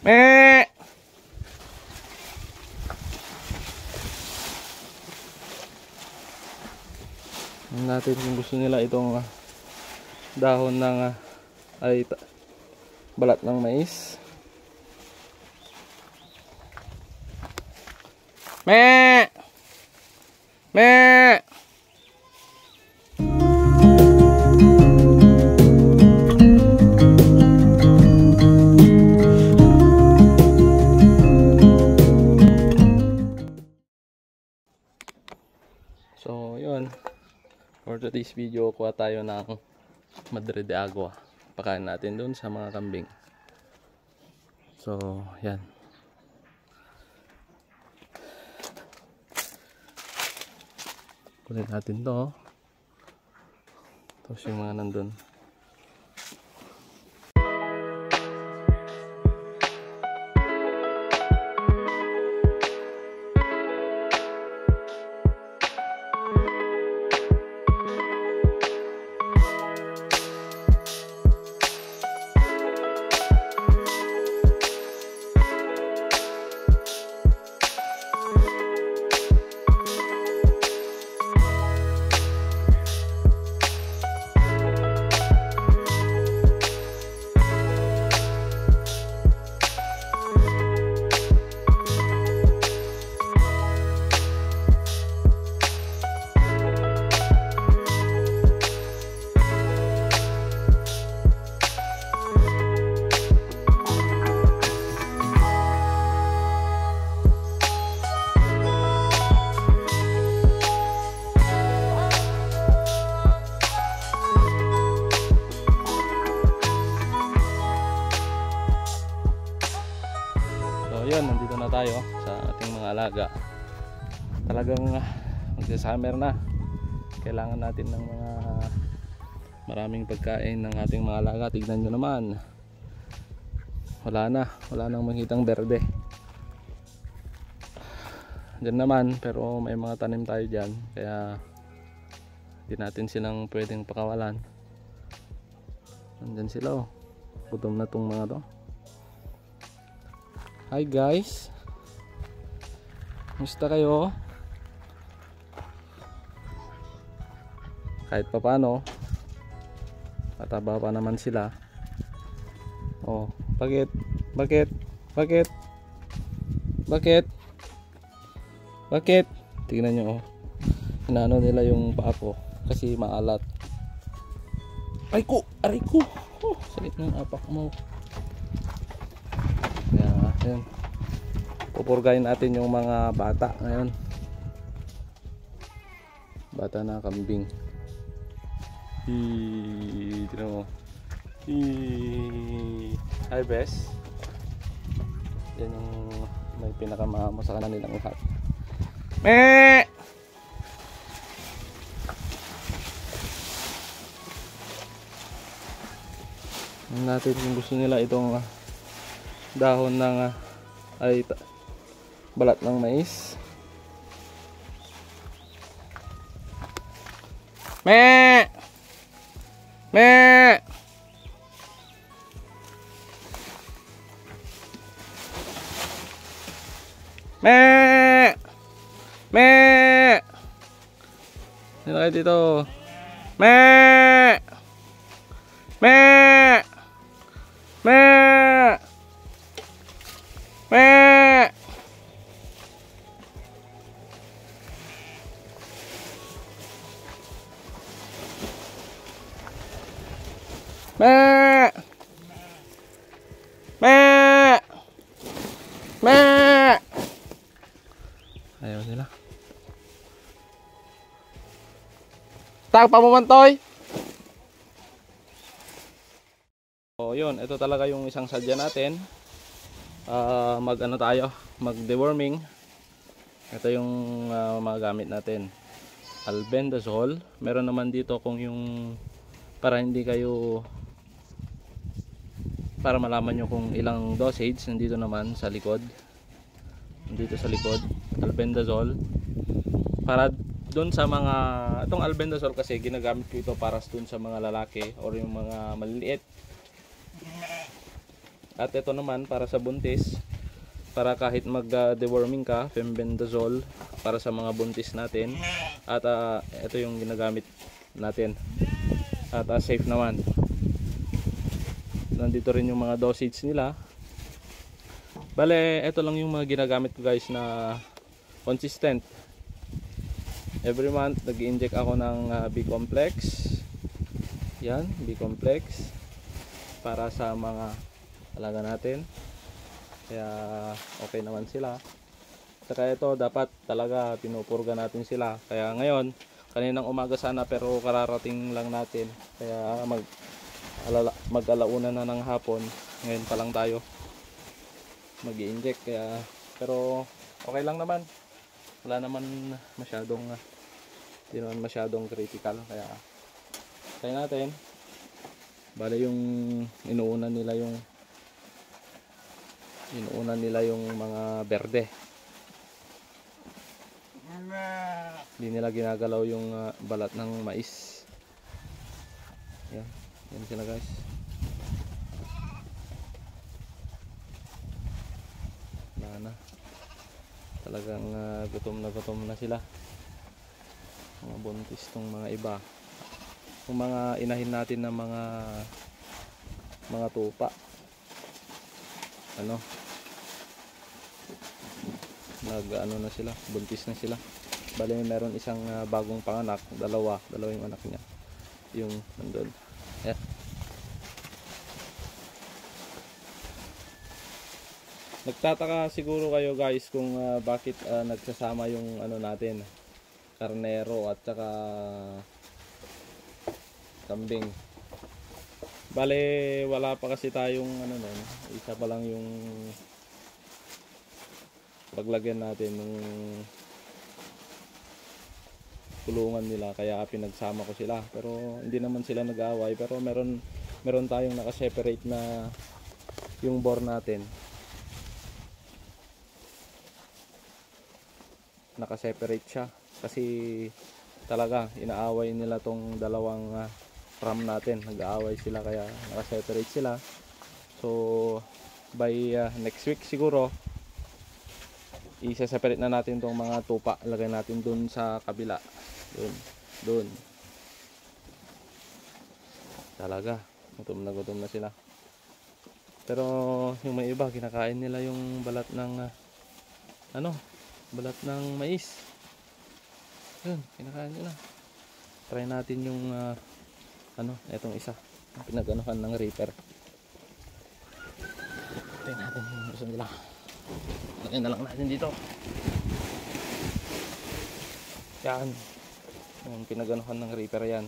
Me! Natin kung gusto nila itong dahon ng balat ng mais. Me! Me! So, yun. For today's video, kuha tayo ng Madre de Agua. Pakain natin dun sa mga kambing. So, yan. Kunin natin to. Tapos yung mga nandun. Yun, nandito na tayo sa ating mga alaga. Talagang magsa-summer na. Kailangan natin ng mga maraming pagkain ng ating mga alaga. Tignan nyo naman, wala nang makitang berde. Diyan naman, pero may mga tanim tayo dyan, kaya hindi natin silang pwedeng pakawalan. Nandyan sila, oh. Gutom na tong mga to. Hi guys, kumusta kayo? Kahit pa paano, pataba pa naman sila. Oh, bakit? Tingnan nyo, oh. Inaano nila yung paa ko kasi maalat. Aray ko. Oh, sakit ng apak mo. Ayan. Pupurgayin natin yung mga bata ngayon. Bata na kambing. Tignan mo. Hi bes. Yan yung may pinakamahamo sa kanilang lahat. Me! Natin kung gusto nila itong dahon ng balat ng mais. Me! Me! Me! Me! Sino kayo dito? Me! Me! Me! Me! Me! Me! Me! Ayaw nila. Tag pamumantoy. So yun, ito talaga yung isang sadya natin. Mag-ano tayo, mag-deworming. Ito yung magagamit natin. Albendazole. Meron naman dito kung yung para hindi kayo, para malaman nyo kung ilang dosage, nandito naman sa likod. Nandito sa likod, albendazole. Para doon sa mga, itong albendazole kasi ginagamit ko ito para doon sa mga lalaki or yung mga maliliit. At ito naman para sa buntis, para kahit mag-deworming ka, fembendazole para sa mga buntis natin. At ito yung ginagamit natin. At safe naman. Nandito rin yung mga dosage nila. Bale, ito lang yung mga ginagamit ko guys na consistent. Every month nag-inject ako ng B-complex. Yan, B-complex para sa mga alaga natin. Kaya okay naman sila. Saka ito dapat talaga pinupurga natin sila. Kaya ngayon, kaninang umaga sana pero kararating lang natin. Kaya mag-alauna na ng hapon. Ngayon pa lang tayo mag-i-inject. Kaya pero okay lang naman. Wala naman masyadong hindi naman masyadong critical. Kaya tayo natin. Bale yung inuuna nila yung mga berde. Hindi nila ginagalaw yung balat ng mais. Yan, yan sila guys. Wala na. Talagang gutom na sila. Mga buntis tong mga iba. Yung mga inahin natin na mga tupa. Nag-ano na sila, buntis na sila. Bale meron isang bagong panganak, dalawa yung anak niya. Yung nandun. Ayan. Nagtataka siguro kayo guys kung bakit nagsasama yung natin, karnero at saka kambing. Bale wala pa kasi tayong nun, isa pa lang yung paglagyan natin ng kulungan nila, kaya pinagsama ko sila. Pero hindi naman sila nag-aaway, pero meron tayong naka-separate na yung bore natin. Naka-separate siya kasi talaga inaaway nila tong dalawang ram natin. Nag-aaway sila kaya naka-separate sila. So by next week siguro isa-separate na natin tong mga tupa. Lagay natin dun sa kabila. Dun. Talaga gutom na sila. Pero yung may iba kinakain nila yung balat ng balat ng mais. Yun, kinakain nila. Try natin yung etong isa, pinag-anuhan ng reaper. Tingnan natin yung gusto nila. Lagyan na lang natin dito. Yan. Yung pinag-anuhan ng reaper yan.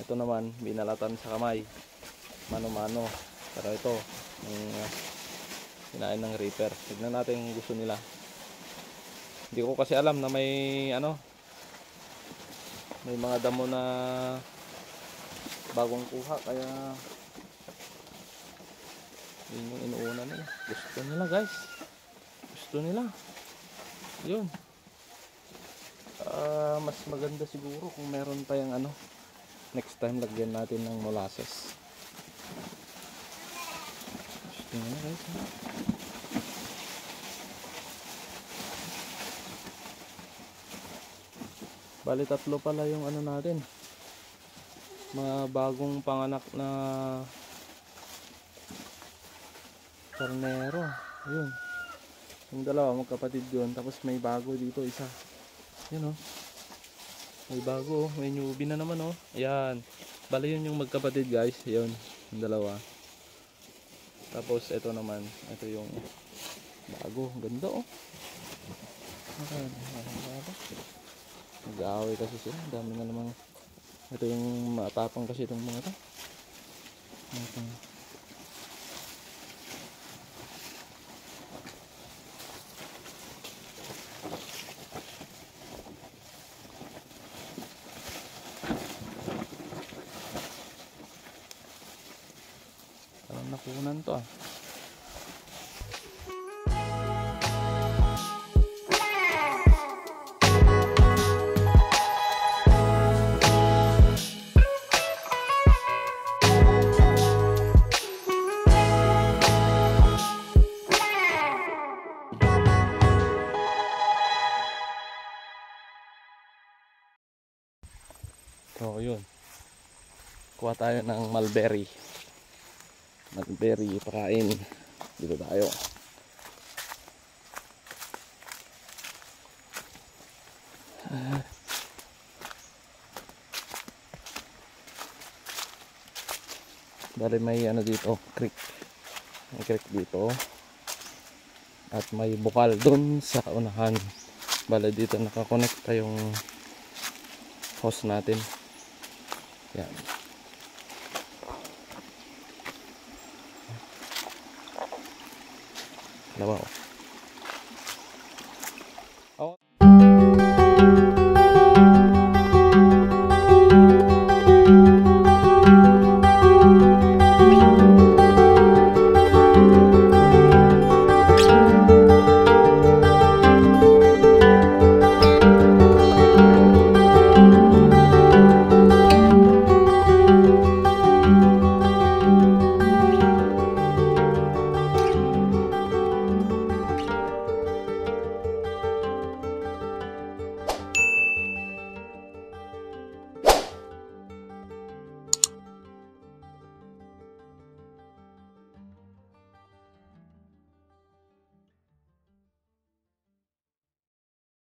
Ito naman, binalatan sa kamay. Mano-mano. Pero ito, yung kinain ng reaper. Tignan natin yung gusto nila. Hindi ko kasi alam na may mga damo na bagong kuha, kaya yun yung inuuna nila. Gusto nila guys, gusto nila yun. Mas maganda siguro kung meron pa yung next time lagyan natin ng molasses. Gusto nila guys, Bali tatlo pala yung natin, mga bagong panganak na karnero. Ayun, yung dalawa magkapatid yun, tapos may bago dito isa. Yun may bago, may newbie na naman Ayan, bali yun yung magkapatid guys. Yun, yung dalawa. Tapos ito naman, ito yung bago, ganda Nag-aaway kasi sila, dami na namang. Ito yung matapang kasi itong mga to. Parang nakunan to kuha tayo ng mulberry. Mulberry pakain. Dito tayo. Bali may ano dito, creek. May creek dito. At may bukal dun sa unahan. Bali dito nakakonekta yung hose natin. Yan. Dalawa.